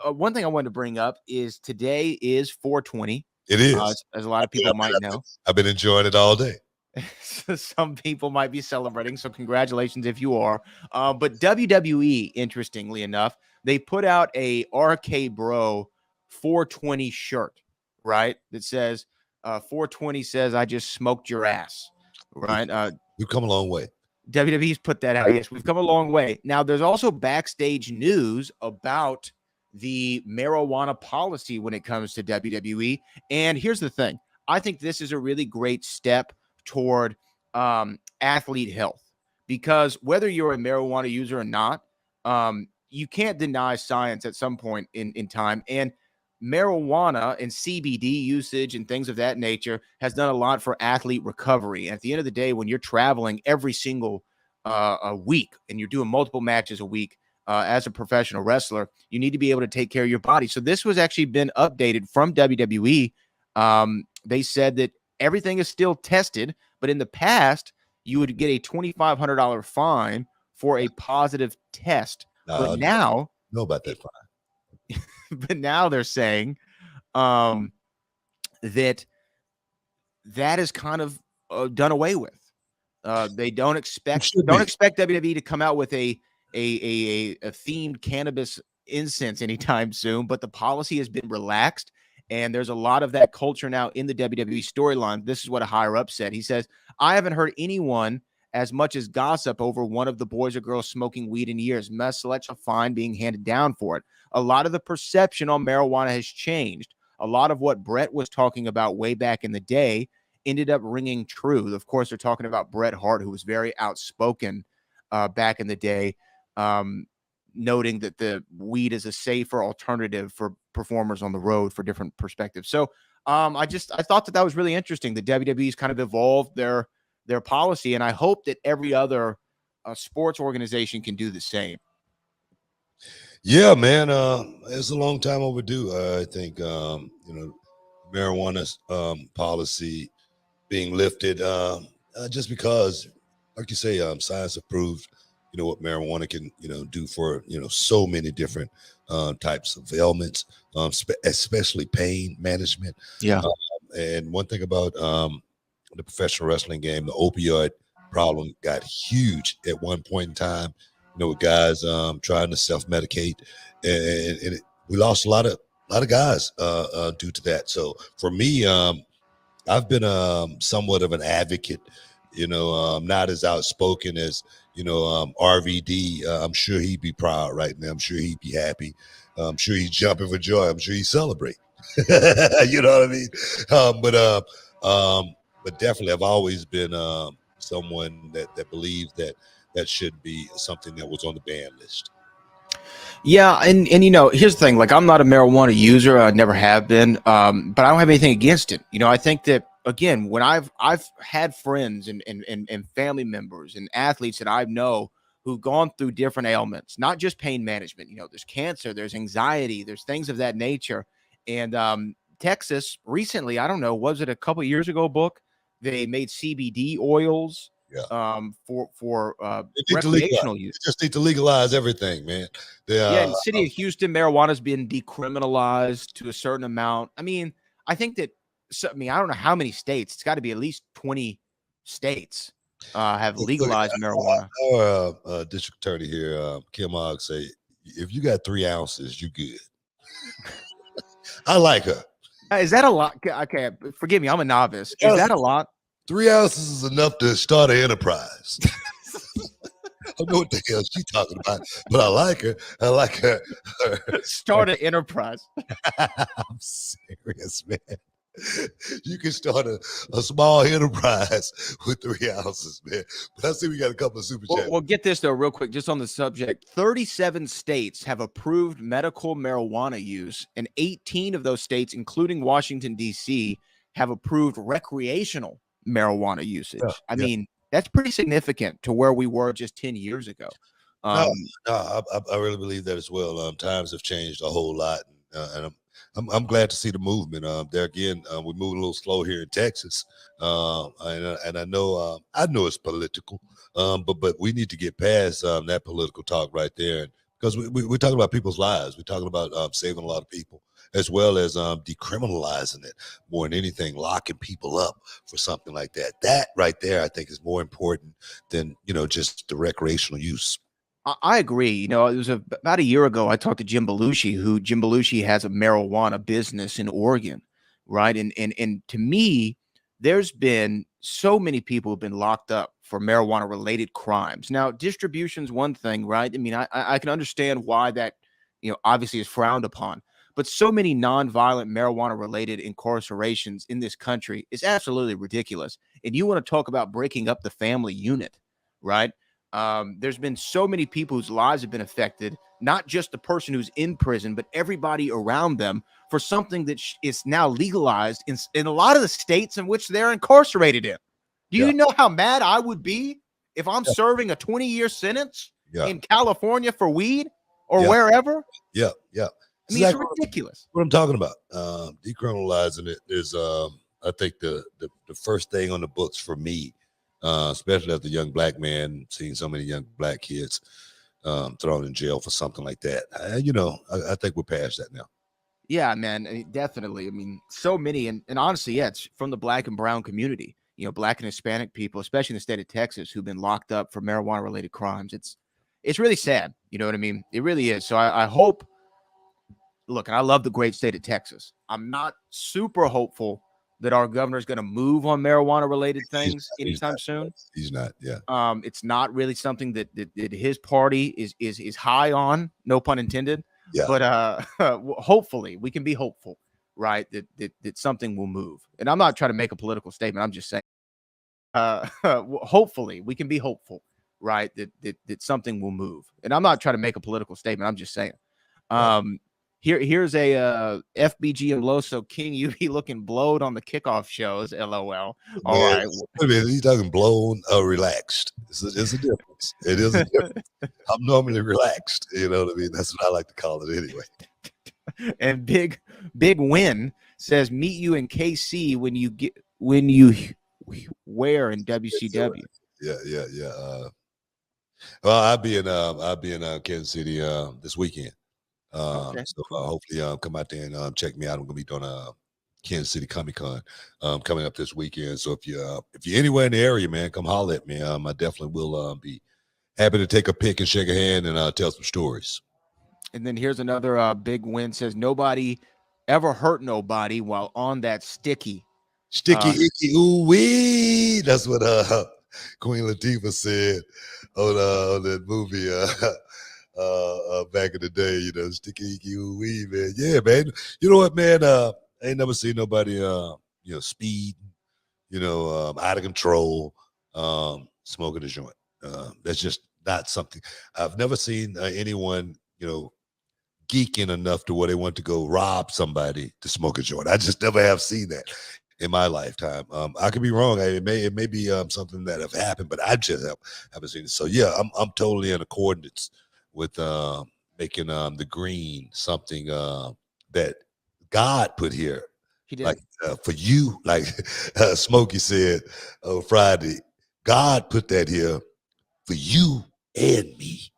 One thing I wanted to bring up is today is 420. It is. As a lot of people might know. I've been enjoying it all day. Some people might be celebrating, so congratulations if you are. But WWE, interestingly enough, they put out a RK Bro 420 shirt, right? That says 420 says I just smoked your ass, right? We've come a long way. WWE's put that out. Yes, we've come a long way. Now, there's also backstage news about the marijuana policy when it comes to WWE. And here's the thing. I think this is a really great step toward athlete health, because whether you're a marijuana user or not, you can't deny science at some point in time. And marijuana and CBD usage and things of that nature has done a lot for athlete recovery. And at the end of the day, when you're traveling every single a week and you're doing multiple matches a week as a professional wrestler, you need to be able to take care of your body. So this was actually been updated from WWE. They said that everything is still tested, but in the past, you would get a $2,500 fine for a positive test. But now, know about that fine. But now they're saying that is kind of done away with. They don't expect WWE to come out with a themed cannabis incense anytime soon, but the policy has been relaxed. And there's a lot of that culture now in the WWE storyline. This is what a higher up said. He says, I haven't heard anyone as much as gossip over one of the boys or girls smoking weed in years, much such a fine being handed down for it. A lot of the perception on marijuana has changed. A lot of what Brett was talking about way back in the day ended up ringing true. Of course, they're talking about Bret Hart, who was very outspoken back in the day, noting that the weed is a safer alternative for performers on the road for different perspectives. So I thought that was really interesting. The WWE's kind of evolved their policy, and I hope that every other sports organization can do the same. Yeah, man, it's a long time overdue. I think marijuana policy being lifted just because, like you say, science approved what marijuana can do for so many different types of ailments, especially pain management. Yeah. And one thing about the professional wrestling game, the opioid problem got huge at one point in time. With guys trying to self-medicate, and we lost a lot of guys due to that. So for me, I've been somewhat of an advocate. Not as outspoken as RVD. I'm sure he'd be proud right now. I'm sure he'd be happy. I'm sure he's jumping for joy. I'm sure he'd celebrate. You know what I mean? But definitely, I've always been someone that believes that should be something that was on the ban list. Yeah, and here's the thing. Like, I'm not a marijuana user. I never have been. But I don't have anything against it. I think that, again, when I've had friends and family members and athletes that I know who've gone through different ailments, not just pain management. There's cancer, there's anxiety, there's things of that nature. And Texas recently, I don't know, was it a couple of years ago, Book? They made CBD oils. Yeah. For recreational use. They just need to legalize everything, man. In the city of Houston, marijuana's been decriminalized to a certain amount. I mean, I think that. I don't know how many states. It's got to be at least 20 states have legalized marijuana. Our district attorney here, Kim Ogg, say if you got 3 ounces, you good. I like her. Is that a lot? Okay, forgive me. I'm a novice. Is that a lot? 3 ounces is enough to start an enterprise. I don't know what the hell she's talking about, but I like her. I like her. Start an enterprise. I'm serious, man. You can start a small enterprise with 3 ounces, man. But I see we got a couple of super chats. Well, get this, though, real quick, just on the subject. 37 states have approved medical marijuana use, and 18 of those states, including Washington, D.C., have approved recreational marijuana usage. I mean, that's pretty significant to where we were just 10 years ago. I really believe that as well. Times have changed a whole lot, and I'm glad to see the movement. There again, we're moving a little slow here in Texas, and I know it's political, but we need to get past that political talk right there and because we're talking about people's lives. We're talking about saving a lot of people, as well as decriminalizing it more than anything, locking people up for something like that. That right there, I think, is more important than just the recreational use. I agree. It was about a year ago. I talked to Jim Belushi, who Jim Belushi has a marijuana business in Oregon, right? And to me, there's been so many people who've been locked up for marijuana related crimes. Now, distribution's one thing, right? I mean, I can understand why that obviously is frowned upon, but so many nonviolent marijuana related incarcerations in this country is absolutely ridiculous. And you want to talk about breaking up the family unit, right? There's been so many people whose lives have been affected, not just the person who's in prison, but everybody around them for something that is now legalized in a lot of the states in which they're incarcerated in. Do Yeah. you know how mad I would be if I'm Yeah. serving a 20-year sentence Yeah. in California for weed or Yeah. wherever? Yeah. Yeah. I mean, Exactly it's ridiculous. what I'm talking about. Decriminalizing it is, I think, the first thing on the books for me, especially as a young black man, seeing so many young black kids thrown in jail for something like that. I think we're past that now. Yeah, man, definitely. I mean, so many, and honestly, yeah, it's from the black and brown community. Black and Hispanic people, especially in the state of Texas, who've been locked up for marijuana-related crimes. It's really sad. You know what I mean? It really is. So I hope. Look, and I love the great state of Texas. I'm not super hopeful that our governor is going to move on marijuana-related things anytime soon. He's not. Yeah. It's not really something that his party is high on. No pun intended. Yeah. But hopefully we can be hopeful, right? That something will move. And I'm not trying to make a political statement. I'm just saying. Hopefully we can be hopeful, right? That something will move. And I'm not trying to make a political statement. I'm just saying. Here's a FBG and Loso King. You be looking blowed on the kickoff shows. LOL. All right. I mean, he's talking blown or relaxed. It's a difference. It is a difference. I'm normally relaxed. You know what I mean? That's what I like to call it anyway. And big win says meet you in KC when you wear in WCW. Yeah. Well, I'll be in Kansas City this weekend. Okay, so cool. hopefully come out there and check me out. I'm gonna be doing Kansas City Comic Con coming up this weekend. So if you're anywhere in the area, man, come holler at me. I definitely will be happy to take a pic and shake a hand and tell some stories. And then here's another big win says nobody ever hurt nobody while on that sticky icky ooh wee. That's what Queen Latifah said on that movie back in the day, sticky icky ooh wee, man. Yeah, man. You know what, man? I ain't never seen nobody speed, out of control, smoking a joint. That's just not something I've never seen anyone, geeking enough to where they want to go rob somebody to smoke a joint. I just never have seen that in my lifetime. I could be wrong. It may be something that have happened, but I just haven't seen it. So yeah, I'm totally in accordance with making the green something that God put here. He did. Like for you, like Smokey said on Friday, God put that here for you and me.